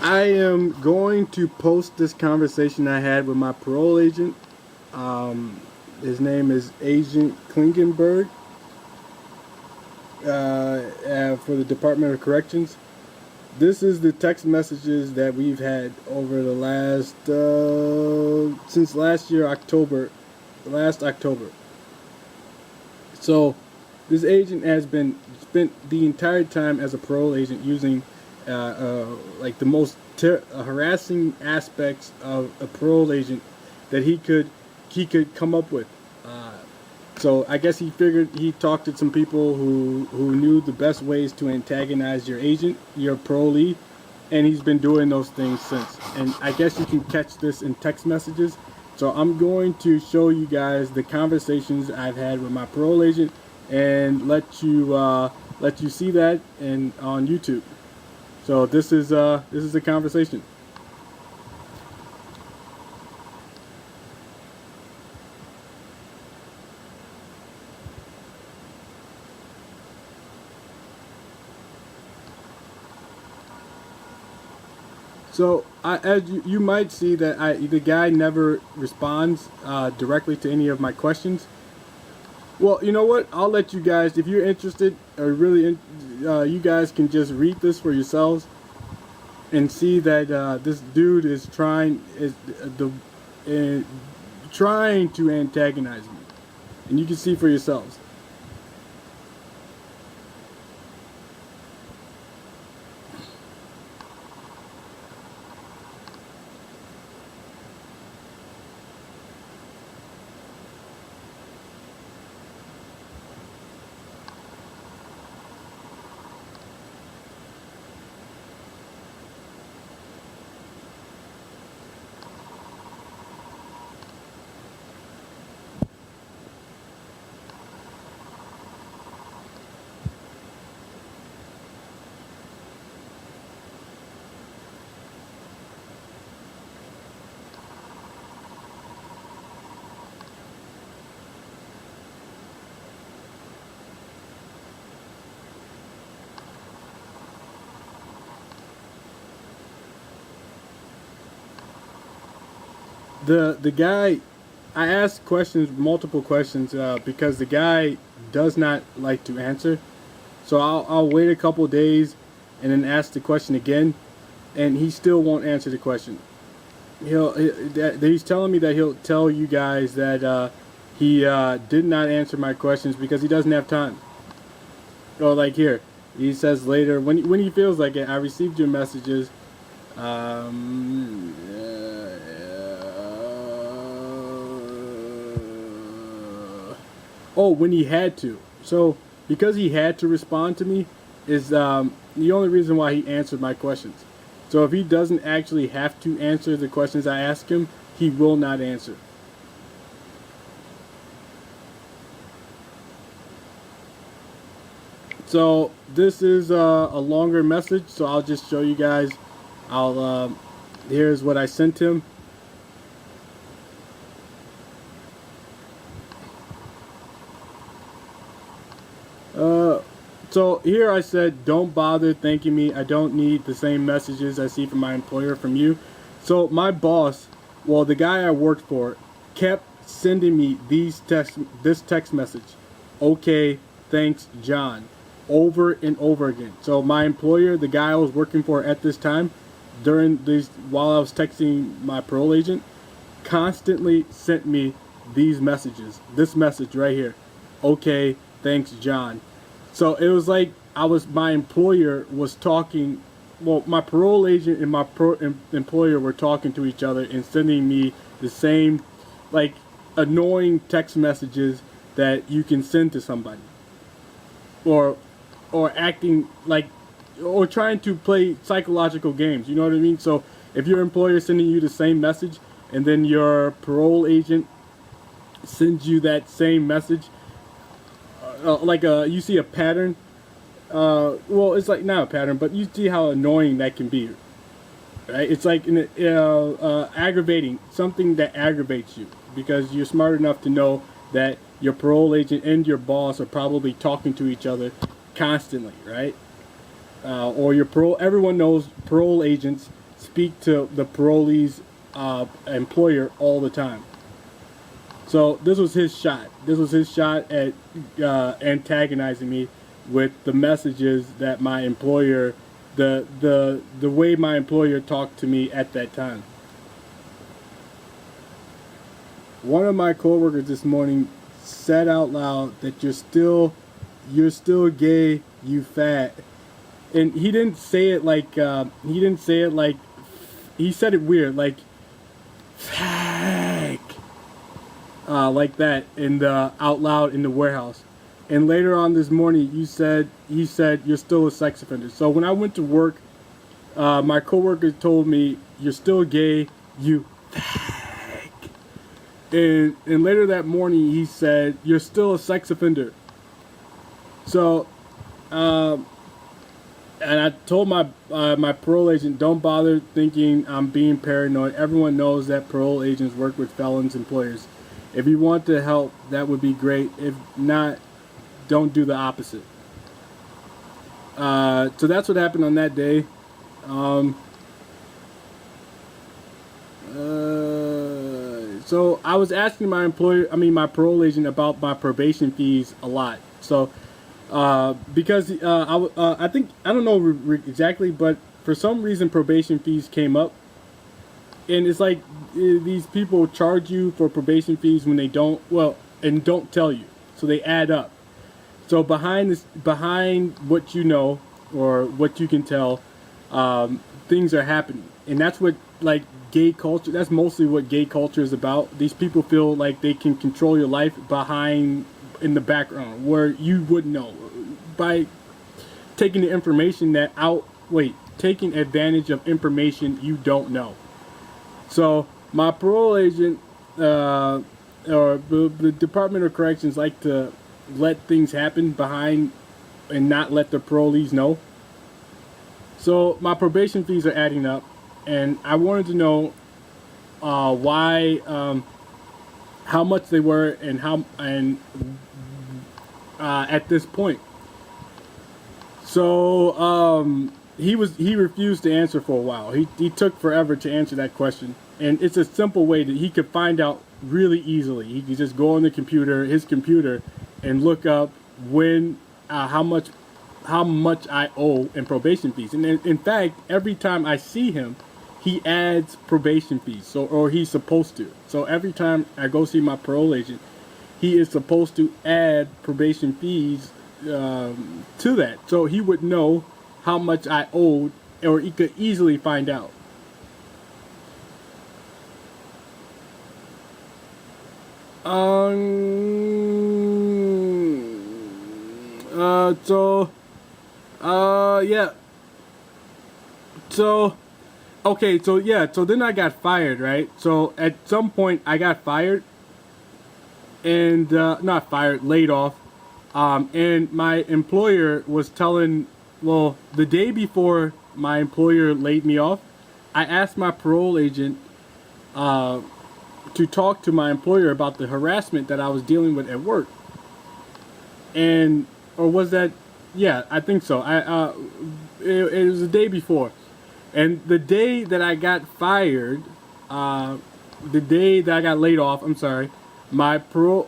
I am going to post this conversation I had with my parole agent. His name is Agent Klingenberg for the Department of Corrections. This is the text messages that we've had over the last since last year last October. So this agent has been spent the entire time as a parole agent using like the most harassing aspects of a parole agent that he could come up with. So I guess he figured he talked to some people who knew the best ways to antagonize your agent, your parolee, and he's been doing those things since. And I guess you can catch this in text messages. So I'm going to show you guys the conversations I've had with my parole agent and let you see that on YouTube. So this is a conversation. So as you might see that the guy never responds directly to any of my questions. Well, you know what? I'll let you guys, if you're interested, or really, you guys can just read this for yourselves and see that this dude is trying to antagonize me, and you can see for yourselves. The guy, I asked multiple questions, because the guy does not like to answer. So I'll wait a couple days and then ask the question again, and he still won't answer the question. He's telling me that he'll tell you guys that he did not answer my questions because he doesn't have time. Or like here, he says later when he feels like it. I received your messages. Oh, when he had to. So because he had to respond to me is the only reason why he answered my questions. So if he doesn't actually have to answer the questions I ask him, he will not answer. So this is a longer message, so I'll just show you guys. Here's what I sent him. So here I said, don't bother thanking me. I don't need the same messages I see from my employer from you. So my boss, well, the guy I worked for, kept sending me this text message. Okay, thanks, John, over and over again. So my employer, the guy I was working for at this time, while I was texting my parole agent, constantly sent me these messages. This message right here. Okay, thanks, John. So it was like my employer was talking, well, my parole agent and my employer were talking to each other and sending me the same, like, annoying text messages that you can send to somebody. Or acting like, or trying to play psychological games, you know what I mean? So if your employer is sending you the same message and then your parole agent sends you that same message, you see a pattern. Well, it's like not a pattern, but you see how annoying that can be, right? It's like aggravating, something that aggravates you because you're smart enough to know that your parole agent and your boss are probably talking to each other constantly, right? Or everyone knows parole agents speak to the parolee's employer all the time. So this was his shot. This was his shot at antagonizing me with the messages that my employer, the way my employer talked to me at that time. One of my coworkers this morning said out loud that you're still gay, you fat. And he didn't say it like he said it weird, like fag, like that in the out loud in the warehouse. And later on this morning, he said you're still a sex offender. So when I went to work, my coworker told me you're still gay, you fag. And later that morning, he said you're still a sex offender. So, and I told my parole agent, don't bother thinking I'm being paranoid. Everyone knows that parole agents work with felons employers. If you want to help, that would be great. If not, don't do the opposite. So that's what happened on that day. So I was asking my parole agent about my probation fees a lot. So because I think, I don't know exactly, but for some reason probation fees came up. And it's like these people charge you for probation fees when they don't tell you. So they add up. So behind what you know or what you can tell, things are happening. And that's what, like, gay culture, that's mostly what gay culture is about. These people feel like they can control your life in the background where you wouldn't know by taking the information taking advantage of information you don't know. So my parole agent or the Department of Corrections like to let things happen behind and not let the parolees know. So my probation fees are adding up, and I wanted to know why, how much they were, and at this point. So he refused to answer for a while. He took forever to answer that question, and it's a simple way that he could find out really easily. He could just go on his computer, and look up how much I owe in probation fees. And in fact, every time I see him, he adds probation fees. Or he's supposed to. So every time I go see my parole agent, he is supposed to add probation fees to that. So he would know how much I owed, or he could easily find out. Yeah. So then I got fired, right? So at some point I got fired, and not fired, laid off. And my employer was the day before my employer laid me off, I asked my parole agent to talk to my employer about the harassment that I was dealing with at work. Or was that, yeah, I think so. It was the day before. And the day that I got fired, the day that I got laid off, I'm sorry, my parole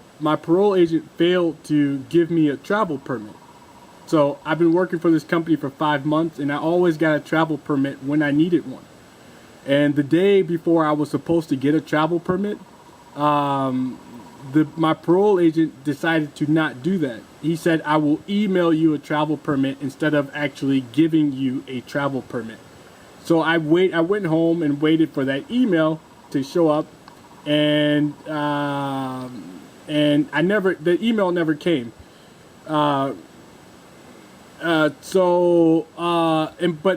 agent failed to give me a travel permit. So I've been working for this company for 5 months, and I always got a travel permit when I needed one. And the day before I was supposed to get a travel permit, my parole agent decided to not do that. He said, I will email you a travel permit instead of actually giving you a travel permit. So I went home and waited for that email to show up, and the email never came. But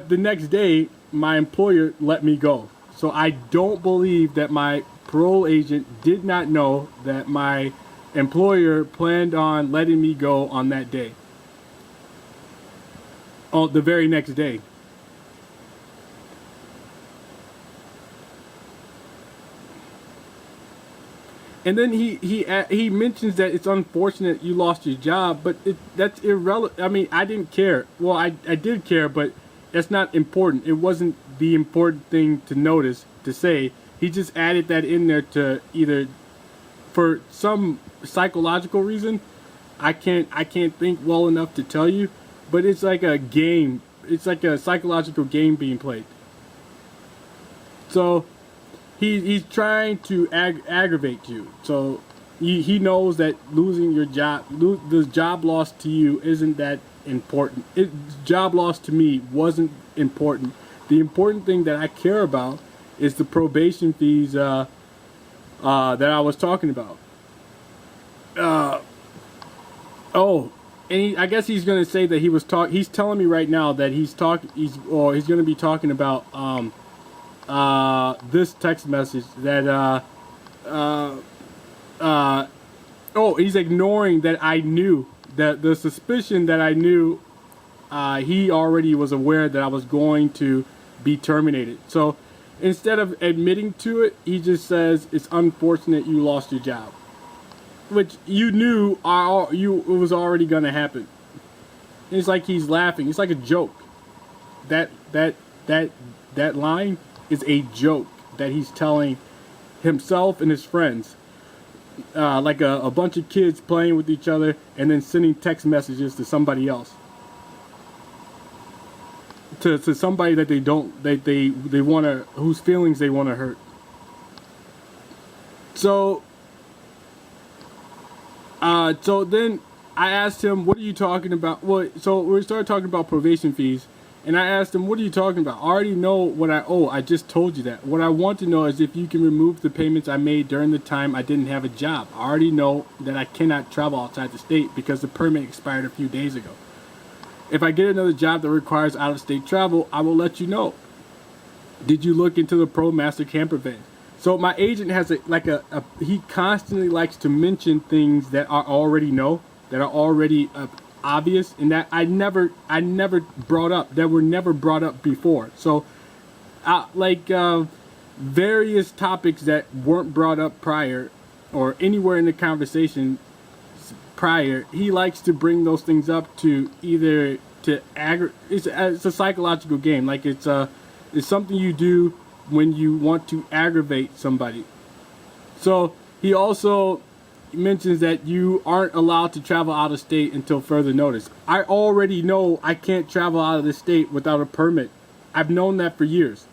the next day, my employer let me go. So I don't believe that my parole agent did not know that my employer planned on letting me go on that day. On the very next day. And then he mentions that it's unfortunate you lost your job, but that's irrelevant. I mean, I didn't care. Well, I did care, but that's not important. It wasn't the important thing to notice, to say. He just added that in there to either, for some psychological reason, I can't think well enough to tell you, but it's like a game. It's like a psychological game being played. So he's trying to aggravate you. So he knows that losing your job, the job loss to you isn't that important. Job loss to me wasn't important. The important thing that I care about is the probation fees that I was talking about. And I guess he's gonna say that he was he's telling me right now that he's gonna be talking about this text message that he's ignoring that I knew, that the suspicion that I knew. He already was aware that I was going to be terminated. So instead of admitting to it, he just says it's unfortunate you lost your job, which you knew it was already going to happen. And it's like he's laughing. It's like a joke. That line is a joke that he's telling himself and his friends, like a bunch of kids playing with each other and then sending text messages to somebody else. To somebody that they want to, whose feelings they want to hurt. So then I asked him, what are you talking about? Well, so we started talking about probation fees, and I asked him, what are you talking about? I already know what I owe. I just told you that. What I want to know is if you can remove the payments I made during the time I didn't have a job. I already know that I cannot travel outside the state because the permit expired a few days ago. If I get another job that requires out-of-state travel, I will let you know. Did you look into the ProMaster camper van? So my agent has he constantly likes to mention things that I already know, that are already obvious, and that I never brought up, that were never brought up before. So various topics that weren't brought up prior or anywhere in the conversation prior, he likes to bring those things up to either it's a psychological game. Like it's something you do when you want to aggravate somebody. So he also mentions that you aren't allowed to travel out of state until further notice. I already know I can't travel out of the state without a permit. I've known that for years,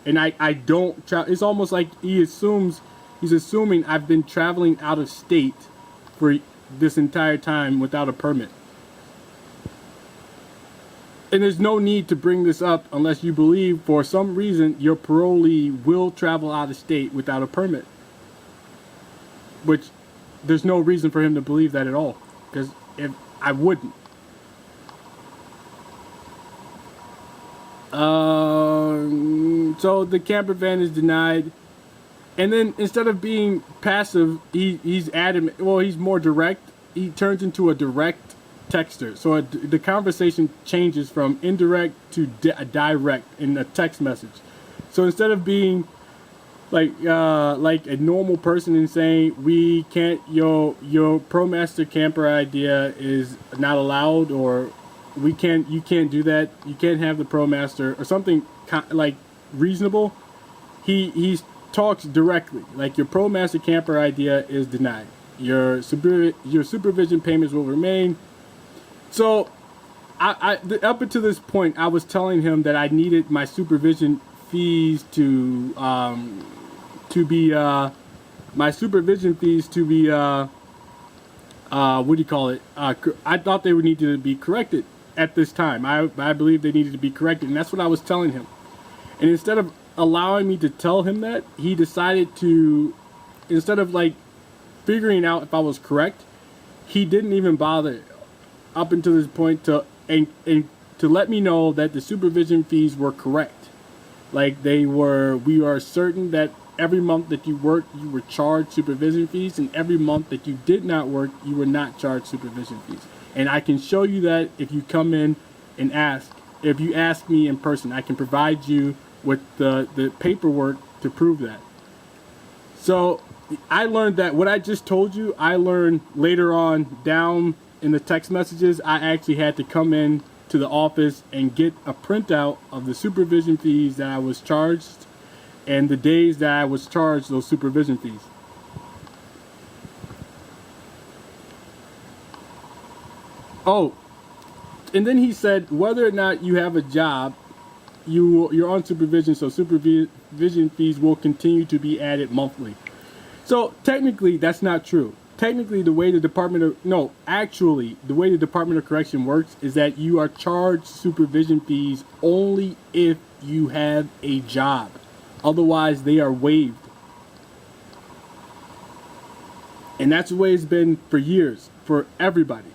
and I don't travel. It's almost like he's assuming I've been traveling out of state for this entire time without a permit. And there's no need to bring this up unless you believe for some reason your parolee will travel out of state without a permit, which there's no reason for him to believe that at all, because if I wouldn't. So the camper van is denied. And then instead of being passive, he's adamant. Well, he's more direct. He turns into a direct texter. So the conversation changes from indirect to direct in a text message. So instead of being like a normal person and saying we can't, your ProMaster camper idea is not allowed, or you can't do that. You can't have the ProMaster or something like reasonable. He talks directly, like your ProMaster camper idea is denied. Your supervision payments will remain. So, up until this point, I was telling him that I needed my supervision fees to be what do you call it? I thought they would need to be corrected at this time. I believe they needed to be corrected, and that's what I was telling him. And instead of allowing me to tell him that, he decided to, instead of like figuring out if I was correct, he didn't even bother up until this point to let me know that the supervision fees were correct. Like we are certain that every month that you worked, you were charged supervision fees, and every month that you did not work, you were not charged supervision fees. And I can show you that if you come in and ask. If you ask me in person, I can provide you with the paperwork to prove that. So I learned that what I just told you, I learned later on down in the text messages. I actually had to come in to the office and get a printout of the supervision fees that I was charged and the days that I was charged those supervision fees. Oh, and then he said whether or not you have a job, you're on supervision, so supervision fees will continue to be added monthly. So technically, that's not true. Technically, the way the Department of Correction works is that you are charged supervision fees only if you have a job. Otherwise, they are waived. And that's the way it's been for years, for everybody.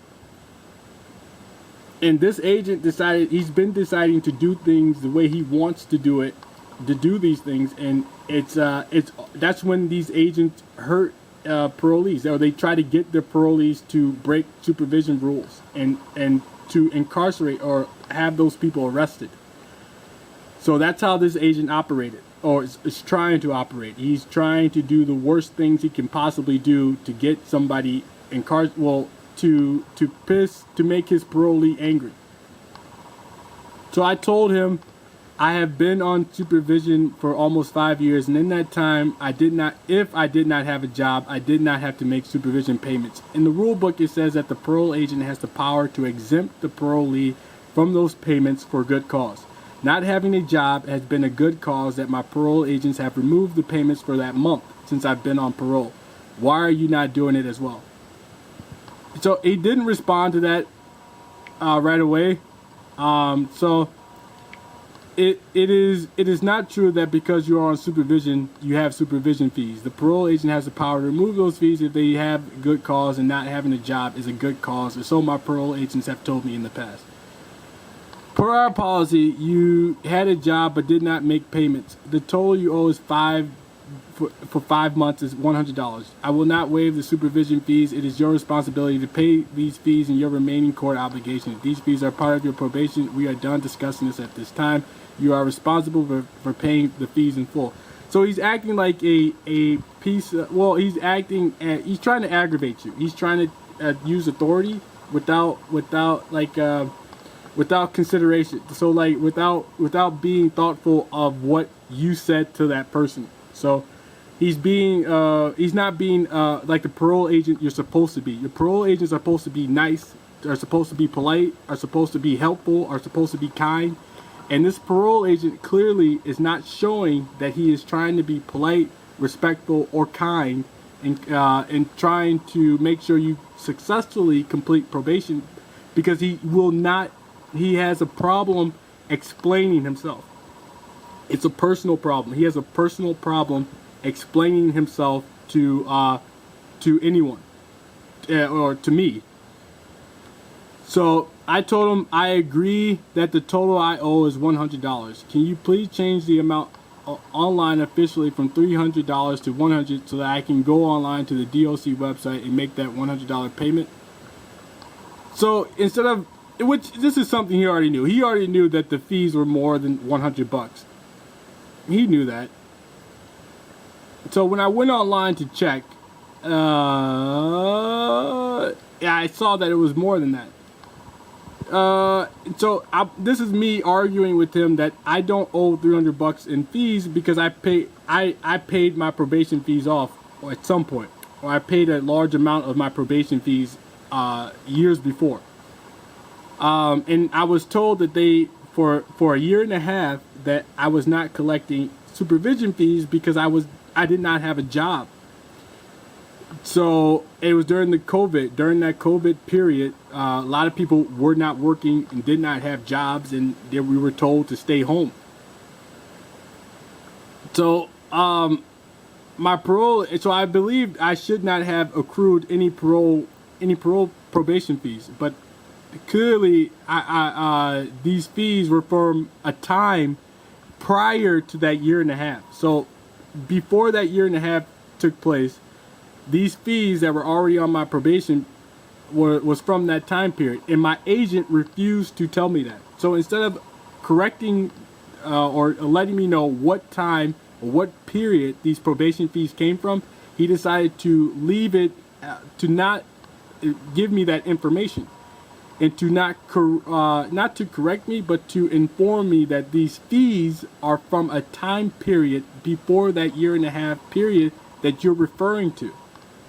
And this agent he's been deciding to do things the way he wants to do it, to do these things, and that's when these agents hurt parolees, or they try to get their parolees to break supervision rules and to incarcerate or have those people arrested. So that's how this agent operated, or is trying to operate. He's trying to do the worst things he can possibly do to get somebody incarcerated. Well, to make his parolee angry. So I told him I have been on supervision for almost 5 years, and in that time, if I did not have a job, I did not have to make supervision payments. In the rule book, it says that the parole agent has the power to exempt the parolee from those payments for good cause. Not having a job has been a good cause that my parole agents have removed the payments for that month since I've been on parole. Why are you not doing it as well? So he didn't respond to that right away. So it is not true that because you are on supervision, you have supervision fees. The parole agent has the power to remove those fees if they have good cause, and not having a job is a good cause, or so my parole agents have told me in the past. Per our policy, you had a job but did not make payments. The total you owe is for 5 months is $100. I will not waive the supervision fees. It is your responsibility to pay these fees and your remaining court obligations. These fees are part of your probation. We are done discussing this at this time. You are responsible for paying the fees in full. So he's acting like a piece of, well, he's trying to aggravate you. He's trying to use authority without consideration. So like without being thoughtful of what you said to that person. So he's not being like the parole agent you're supposed to be. Your parole agents are supposed to be nice, are supposed to be polite, are supposed to be helpful, are supposed to be kind. And this parole agent clearly is not showing that he is trying to be polite, respectful, or kind, and trying to make sure you successfully complete probation, because he has a problem explaining himself. It's a personal problem. He has a personal problem explaining himself to anyone, or to me. So I told him I agree that the total I owe is $100. Can you please change the amount online officially from $300 to $100 so that I can go online to the DOC website and make that $100 payment? So instead of, which this is something he already knew. He already knew that the fees were more than $100. He knew that. So when I went online to check, yeah, I saw that it was more than that. This is me arguing with him that I don't owe $300 in fees because I paid my probation fees off at some point, or I paid a large amount of my probation fees years before. And I was told that for a year and a half that I was not collecting supervision fees because I did not have a job. So it was during that COVID period, a lot of people were not working and did not have jobs, and we were told to stay home. So my parole, so I believed I should not have accrued any parole probation fees, but clearly these fees were from a time prior to that year and a half. So before that year and a half took place, these fees that were already on my probation was from that time period, and my agent refused to tell me that. So instead of correcting or letting me know what time or what period these probation fees came from, he decided to leave it to not give me that information. and to not to correct me, but to inform me that these fees are from a time period before that year and a half period that you're referring to.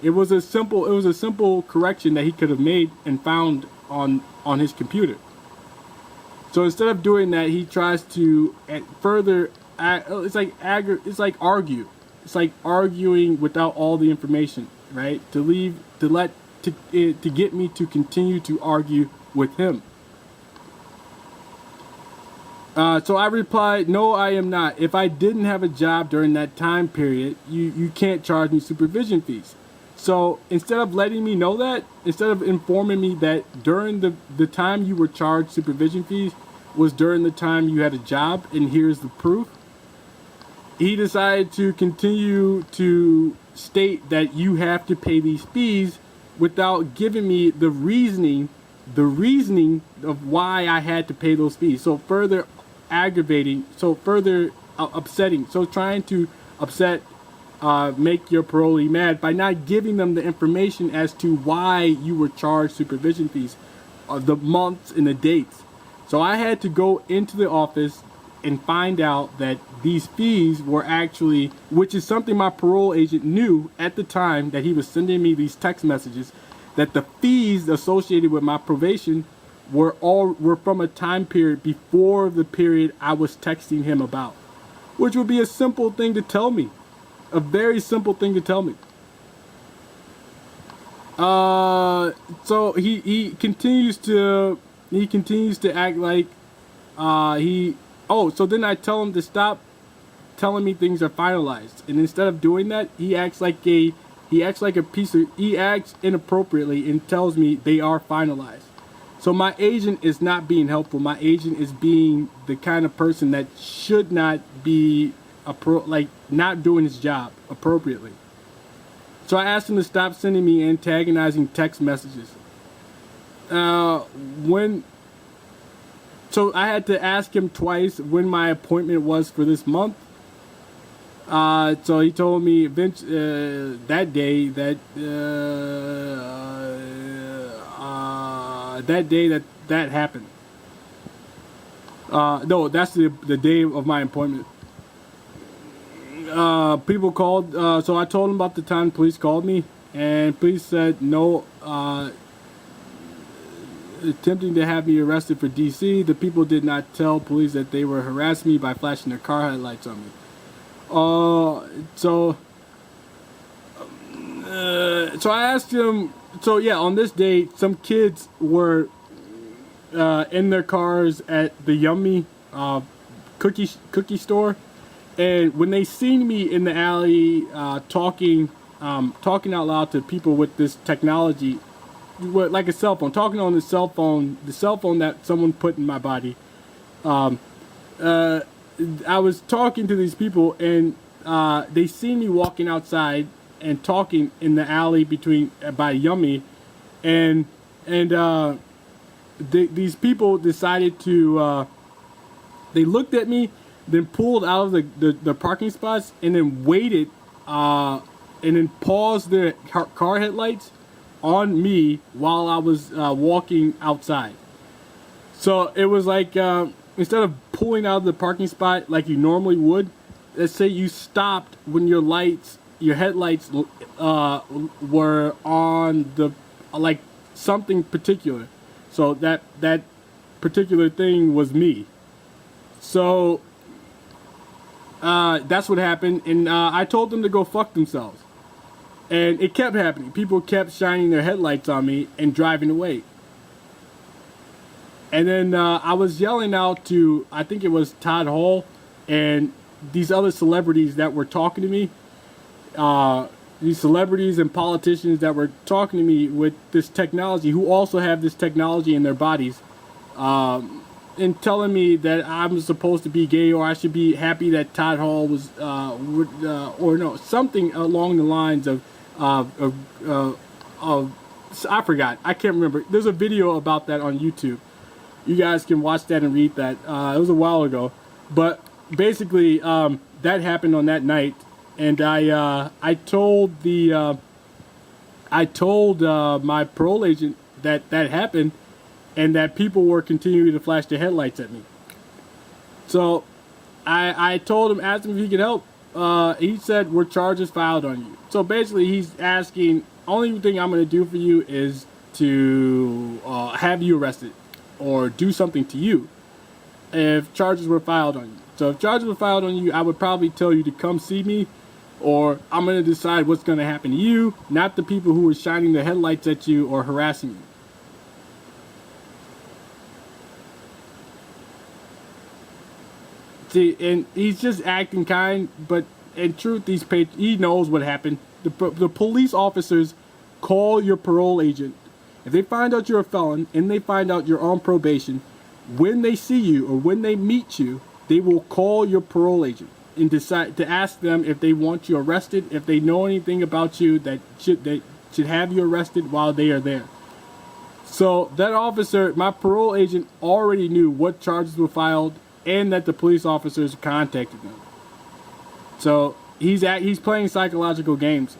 It was a simple correction that he could have made and found on his computer. So instead of doing that, he tries to further. It's like argue. It's like arguing without all the information, right? To get me to continue to argue with him. So I replied, no, I am not. If I didn't have a job during that time period, you can't charge me supervision fees. So instead of letting me know that, instead of informing me that during the time you were charged supervision fees was during the time you had a job, and here's the proof, he decided to continue to state that you have to pay these fees without giving me the reasoning of why I had to pay those fees. So further aggravating, so further upsetting, so trying to upset, make your parolee mad by not giving them the information as to why you were charged supervision fees, the months and the dates. So I had to go into the office and find out that these fees were actually, which is something my parole agent knew at the time that he was sending me these text messages, that the fees associated with my probation were from a time period before the period I was texting him about, which would be a simple thing to tell me, a very simple thing to tell me. So he continues to act like so then I tell him to stop telling me things are finalized, and instead of doing that, he acts inappropriately and tells me they are finalized. So my agent is not being helpful. My agent is being the kind of person that should not be not doing his job appropriately. So I asked him to stop sending me antagonizing text messages. So I had to ask him twice when my appointment was for this month. So he told me that day that happened. No, that's the day of my appointment. People called, so I told him about the time police called me, and police said no, attempting to have me arrested for DC. The people did not tell police that they were harassing me by flashing their car headlights on me. So I asked him, so yeah, on this day, some kids were in their cars at the Yummy cookie store, and when they seen me in the alley talking out loud to people with this technology, like a cell phone, talking on the cell phone that someone put in my body, I was talking to these people, and they see me walking outside and talking in the alley by Yummy, and these people decided to they looked at me, then pulled out of the parking spots, and then waited, and then paused their car headlights on me while I was walking outside. So it was like, instead of pulling out of the parking spot like you normally would, let's say you stopped when your headlights were on like something particular. So that particular thing was me. So that's what happened, and I told them to go fuck themselves. And it kept happening. People kept shining their headlights on me and driving away. And then I was yelling out to, I think it was Todd Hall and these other celebrities that were talking to me. These celebrities and politicians that were talking to me with this technology, who also have this technology in their bodies, and telling me that I'm supposed to be gay, or I should be happy that Todd Hall was, or no, something along the lines of I forgot. I can't remember. There's a video about that on YouTube. You guys can watch that and read that. It was a while ago, but basically that happened on that night, and I told my parole agent that happened, and that people were continuing to flash their headlights at me. So I told him, asked him if he could help. He said, were charges filed on you? So basically he's asking, only thing I'm going to do for you is to have you arrested or do something to you if charges were filed on you. So if charges were filed on you, I would probably tell you to come see me, or I'm going to decide what's going to happen to you, not the people who are shining their headlights at you or harassing you. See, and he's just acting kind, but in truth, he knows what happened. The police officers call your parole agent. If they find out you're a felon and they find out you're on probation, when they see you or when they meet you, they will call your parole agent and decide to ask them if they want you arrested, if they know anything about you that should have you arrested while they are there. So that officer, my parole agent, already knew what charges were filed and that the police officers contacted them. So he's playing psychological games.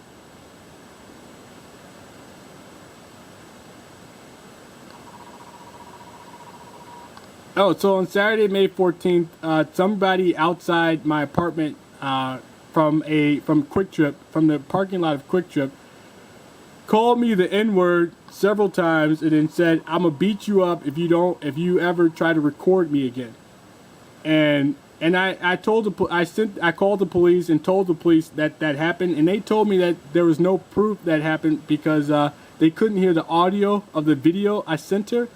Oh, so on Saturday, May 14th, somebody outside my apartment from Quick-Trip, from the parking lot of Quick-Trip, called me the N-word several times and then said, "I'm gonna beat you up if you ever try to record me again." And I called the police and told the police that happened, and they told me that there was no proof that happened because they couldn't hear the audio of the video I sent her.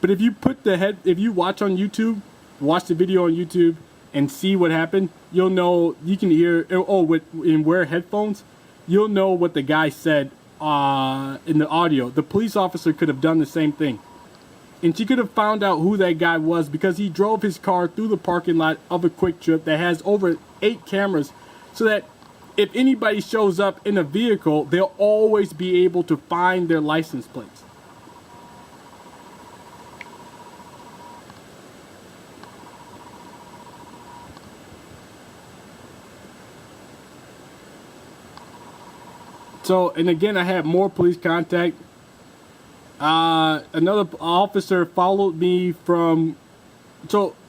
But if you watch on YouTube, watch the video on YouTube and see what happened, you'll know, you can hear, and wear headphones, you'll know what the guy said in the audio. The police officer could have done the same thing. And she could have found out who that guy was because he drove his car through the parking lot of a Quick-Trip that has over 8 cameras, so that if anybody shows up in a vehicle, they'll always be able to find their license plates. So, and again, I had more police contact. Another officer followed me from,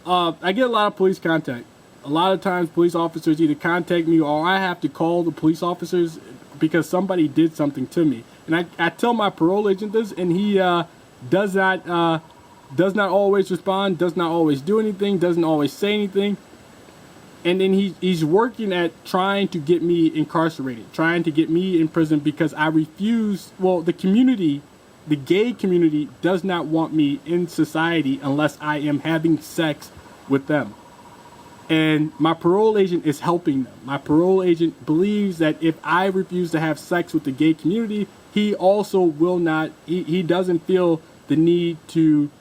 I get a lot of police contact. A lot of times police officers either contact me or I have to call the police officers because somebody did something to me. And I tell my parole agent this, and he does not always respond, does not always do anything, doesn't always say anything. And then he's working at trying to get me incarcerated, trying to get me in prison because I refuse. Well, the gay community does not want me in society unless I am having sex with them. And my parole agent is helping them. My parole agent believes that if I refuse to have sex with the gay community, he also will not, he doesn't feel the need to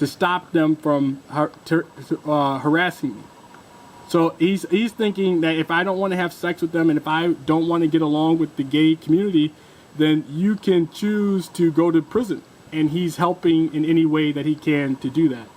stop them from harassing me. So he's thinking that if I don't want to have sex with them and if I don't want to get along with the gay community, then you can choose to go to prison. And he's helping in any way that he can to do that.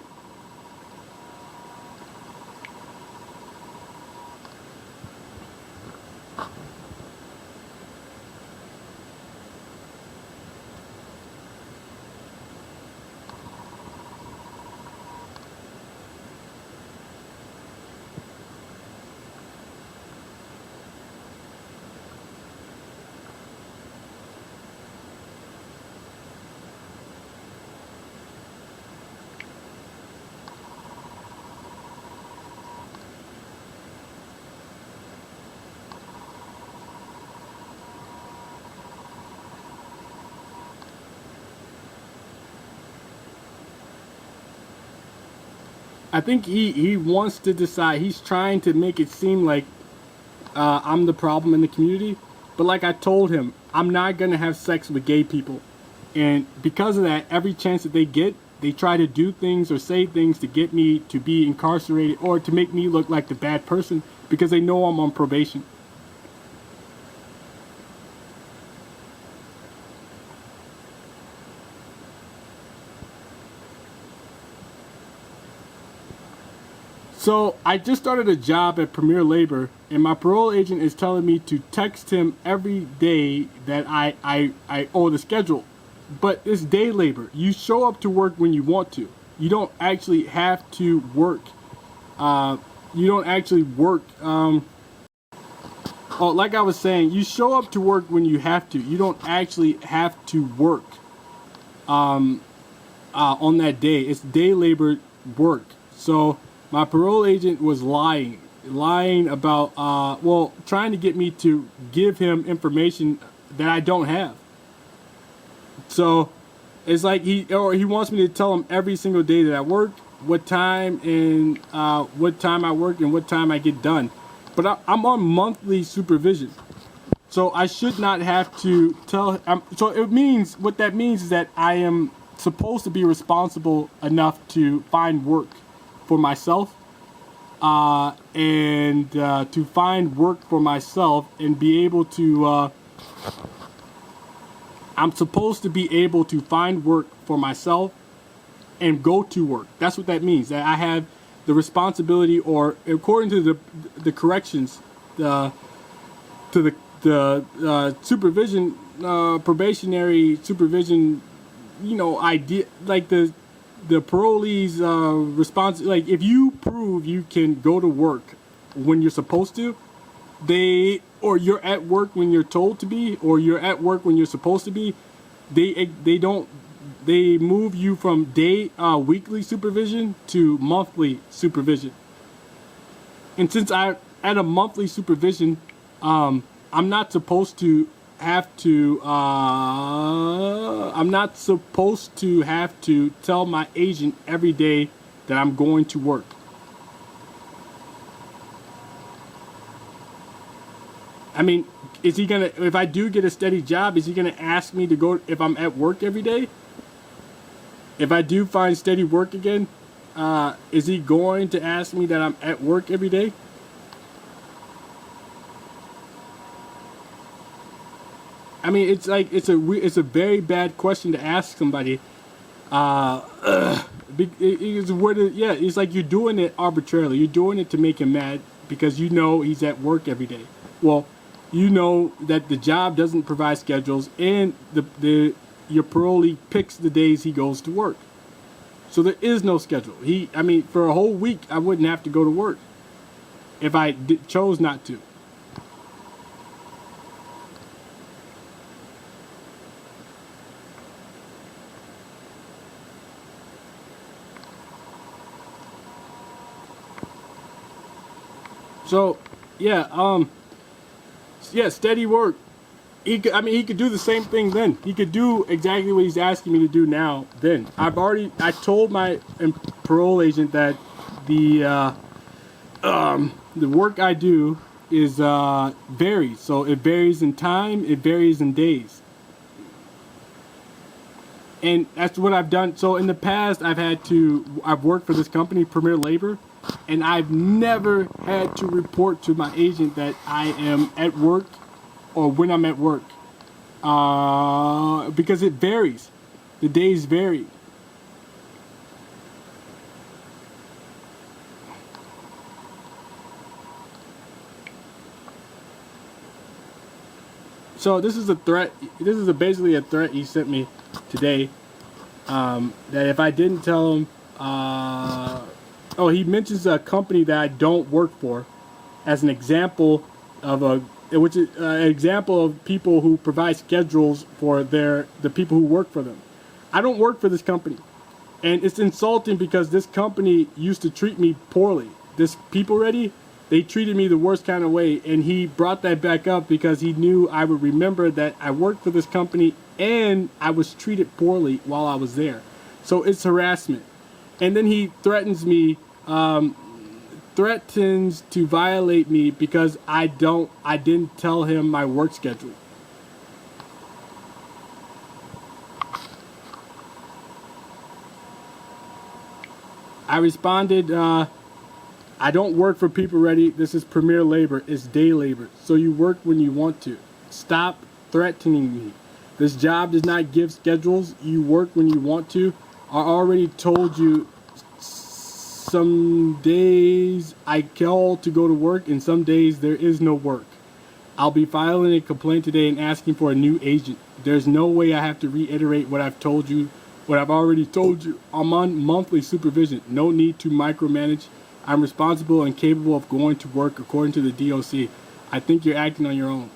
I think he wants to decide. He's trying to make it seem like I'm the problem in the community. But like I told him, I'm not going to have sex with gay people. And because of that, every chance that they get, they try to do things or say things to get me to be incarcerated or to make me look like the bad person because they know I'm on probation. So I just started a job at Premier Labor, and my parole agent is telling me to text him every day that I owe the schedule. but it's day labor. You show up to work when you want to. You don't actually have to work. You don't actually work. Oh, like I was saying, you show up to work when you have to. You don't actually have to work on that day. It's day labor work. So my parole agent was lying about, well, trying to get me to give him information that I don't have. So it's like he wants me to tell him every single day that I work, what time and what time I work and what time I get done. But I'm on monthly supervision, so I should not have to tell. So it means, what that means is that I am supposed to be responsible enough to find work for myself, and to find work for myself and be able to. I'm supposed to be able to find work for myself and go to work. That's what that means. That I have the responsibility, or according to the corrections, to the supervision, probationary supervision, idea, like the parolee's response. Like, if you prove you can go to work when you're supposed to, or you're at work when you're told to be, or you're at work when you're supposed to be, they move you from weekly supervision to monthly supervision. And since I'm at a monthly supervision, I'm not supposed to have to tell my agent every day that I'm going to work. I mean, is he gonna, if I do get a steady job, is he gonna ask me to go if I'm at work every day? If I do find steady work again, is he going to ask me that I'm at work every day? I mean, it's like, it's a very bad question to ask somebody. It's like you're doing it arbitrarily. You're doing it to make him mad because you know he's at work every day. Well, you know that the job doesn't provide schedules, and your parolee picks the days he goes to work. So there is no schedule. For a whole week, I wouldn't have to go to work if I chose not to. So, steady work. He could do the same thing then. He could do exactly what he's asking me to do now then. I told my parole agent that the work I do is varies. So it varies in time, it varies in days. And that's what I've done. So in the past, I've worked for this company, Premier Labor, and I've never had to report to my agent that I am at work or when I'm at work, because it varies. The days vary. So this is a threat. This is basically a threat he sent me today, that if I didn't tell him, he mentions a company that I don't work for as an example of an example of people who provide schedules for the people who work for them. I don't work for this company, and it's insulting because this company used to treat me poorly. This People Ready, they treated me the worst kind of way, and he brought that back up because he knew I would remember that I worked for this company and I was treated poorly while I was there. So it's harassment. And then he threatens me, threatens to violate me because I didn't tell him my work schedule. I responded, I don't work for People Ready. This is Premier Labor. It's day labor. So you work when you want to. Stop threatening me. This job does not give schedules. You work when you want to. I already told you some days I call to go to work and some days there is no work. I'll be filing a complaint today and asking for a new agent. There's no way I have to reiterate what I've told you, what I've already told you. I'm on monthly supervision. No need to micromanage. I'm responsible and capable of going to work according to the DOC. I think you're acting on your own.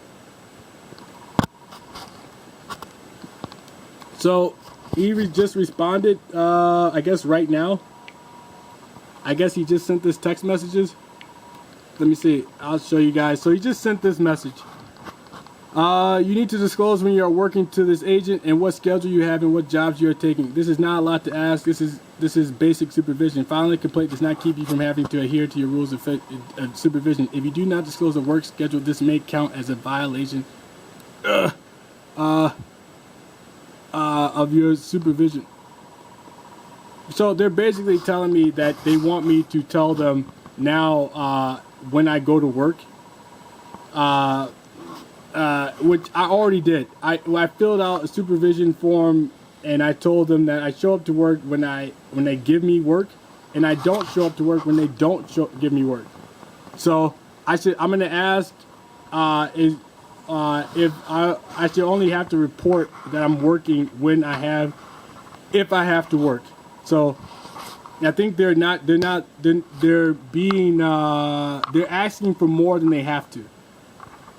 So he just responded, I guess right now. I guess he just sent this text messages. Let me see. I'll show you guys. So he just sent this message. You need to disclose when you are working to this agent and what schedule you have and what jobs you are taking. This is not a lot to ask. This is basic supervision. Filing a complaint does not keep you from having to adhere to your rules of supervision. If you do not disclose a work schedule, this may count as a violation of your supervision. So they're basically telling me that they want me to tell them now when I go to work, which I already did. I filled out a supervision form and I told them that I show up to work when they give me work, and I don't show up to work when they don't give me work. So I'm gonna ask if I should only have to report that I'm working when if I have to work. So I think they're asking for more than they have to.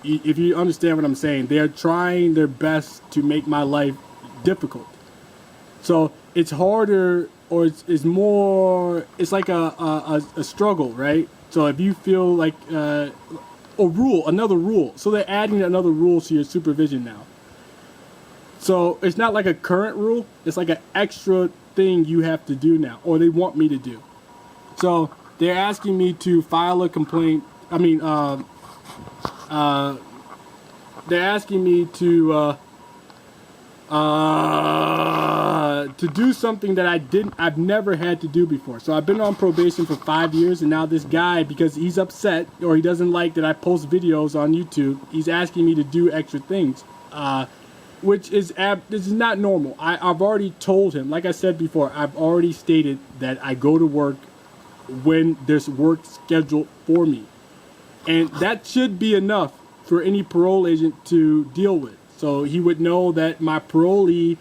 If you understand what I'm saying, they're trying their best to make my life difficult. So it's harder, or it's more, it's like a struggle, right? So if you feel like another rule. So they're adding another rule to your supervision now. So it's not like a current rule. It's like an extra thing you have to do now, or they want me to do. So they're asking me to file a complaint. They're asking me to do something that I've never had to do before. So I've been on probation for 5 years, and now this guy, because he's upset or he doesn't like that I post videos on YouTube, he's asking me to do extra things, which is this is not normal. I've already told him, like I said before, I've already stated that I go to work when there's work scheduled for me, and that should be enough for any parole agent to deal with. So he would know that my parolee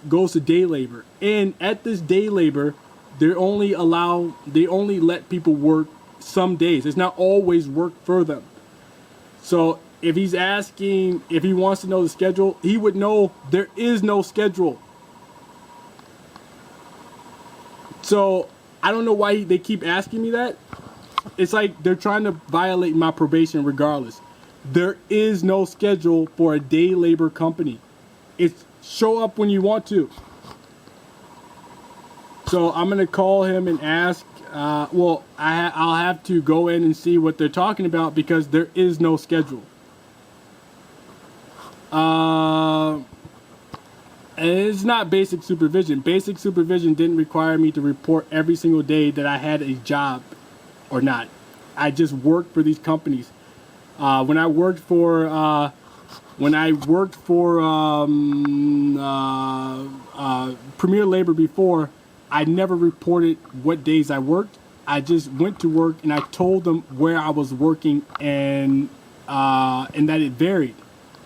goes to day labor, and at this day labor, they only let people work some days. It's not always work for them. So if he's asking, if he wants to know the schedule, he would know there is no schedule. So I don't know why they keep asking me that. It's like they're trying to violate my probation regardless. There is no schedule for a day labor company. It's show up when you want to. So I'm going to call him and ask, I'll have to go in and see what they're talking about, because there is no schedule. And it's not basic supervision. Basic supervision didn't require me to report every single day that I had a job or not. I just worked for these companies. When I worked for Premier Labor before, I never reported what days I worked. I just went to work and I told them where I was working, and that it varied,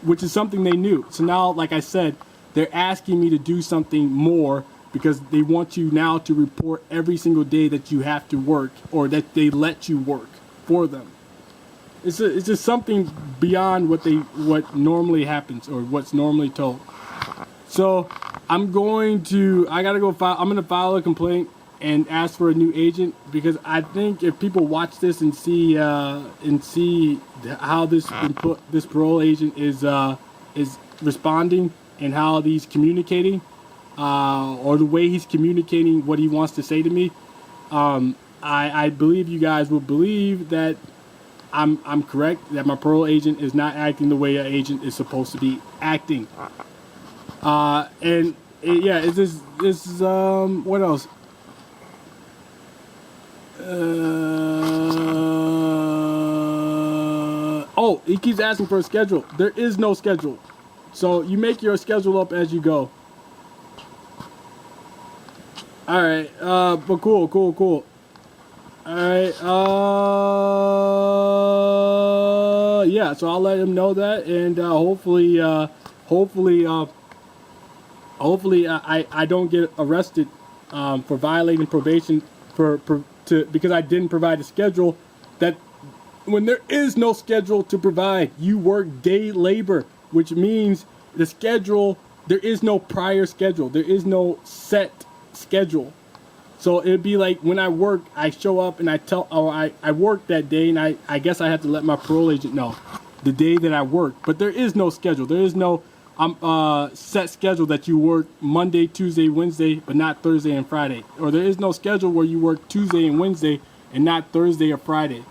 which is something they knew. So now, like I said, they're asking me to do something more because they want you now to report every single day that you have to work, or that they let you work for them. It's just something beyond what normally happens, or what's normally told. So I'm going to file a complaint and ask for a new agent, because I think if people watch this and see how this parole agent is responding, and how he's communicating, or the way he's communicating what he wants to say to me, I believe you guys will believe that I'm correct, that my parole agent is not acting the way an agent is supposed to be acting. What else? He keeps asking for a schedule. There is no schedule. So you make your schedule up as you go. Alright, but cool. Alright, yeah, so I'll let him know that, and hopefully I don't get arrested for violating probation because I didn't provide a schedule. That when there is no schedule to provide, you work day labor, which means the schedule, there is no prior schedule, there is no set schedule. So it'd be like when I work, I show up and I tell, oh, I work that day, and I guess I have to let my parole agent know the day that I work. But there is no schedule. There is no set schedule that you work Monday, Tuesday, Wednesday, but not Thursday and Friday. Or there is no schedule where you work Tuesday and Wednesday and not Thursday or Friday.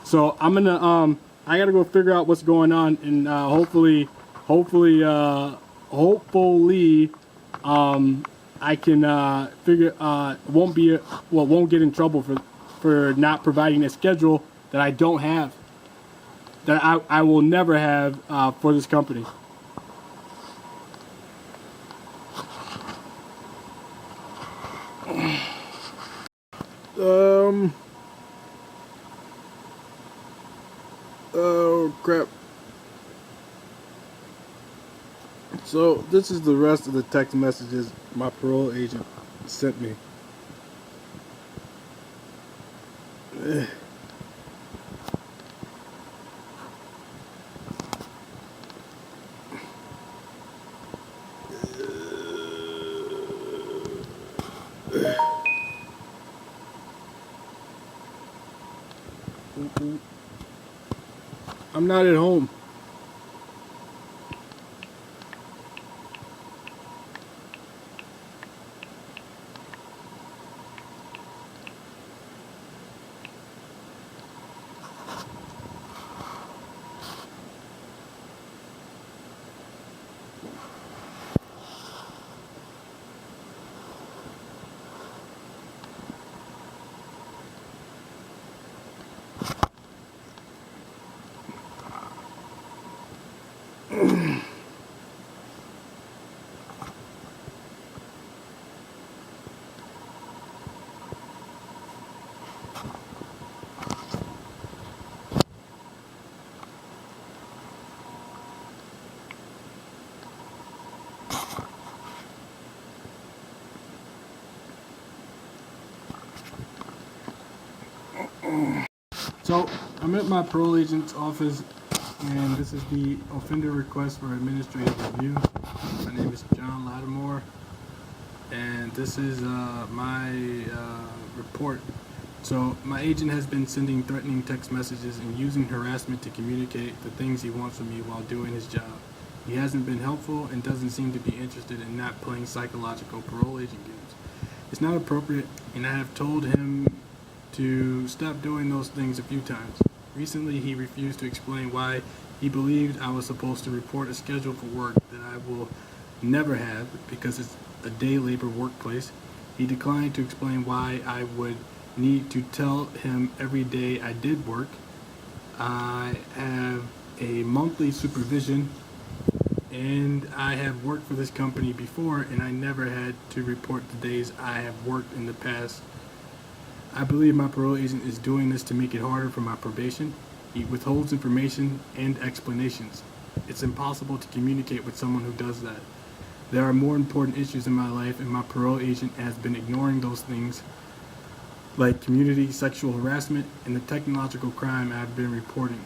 So I'm gonna I gotta go figure out what's going on, and hopefully I can figure won't get in trouble for not providing a schedule that I don't have, that I will never have for this company. Oh crap. So this is the rest of the text messages my parole agent sent me. I'm not at home. So I'm at my parole agent's office, and this is the offender request for administrative review. My name is John Lattimore, and this is my report. So my agent has been sending threatening text messages and using harassment to communicate the things he wants from me while doing his job. He hasn't been helpful and doesn't seem to be interested in not playing psychological parole agent games. It's not appropriate, and I have told him to stop doing those things a few times. Recently, he refused to explain why he believed I was supposed to report a schedule for work that I will never have because it's a day labor workplace. He declined to explain why I would need to tell him every day I did work. I have a monthly supervision, and I have worked for this company before, and I never had to report the days I have worked in the past. I believe my parole agent is doing this to make it harder for my probation. He withholds information and explanations. It's impossible to communicate with someone who does that. There are more important issues in my life, and my parole agent has been ignoring those things, like community sexual harassment and the technological crime I've been reporting.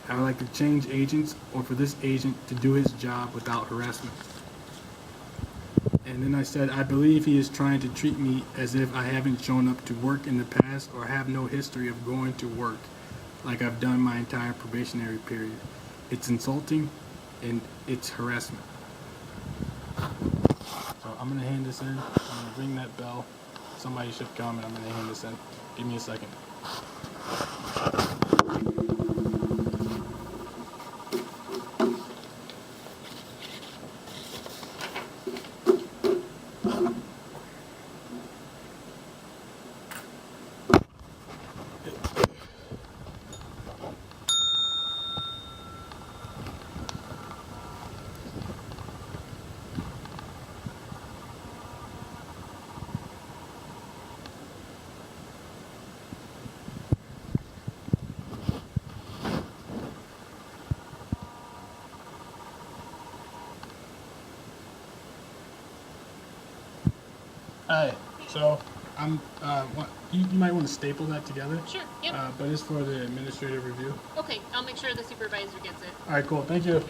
I would like to change agents, or for this agent to do his job without harassment. And then I said, I believe he is trying to treat me as if I haven't shown up to work in the past or have no history of going to work like I've done my entire probationary period. It's insulting, and it's harassment. So I'm going to hand this in. I'm going to ring that bell. Somebody should come, and I'm going to hand this in. Give me a second. Alright, so you might want to staple that together. Sure, yep. But it's for the administrative review. Okay, I'll make sure the supervisor gets it. Alright, cool. Thank you.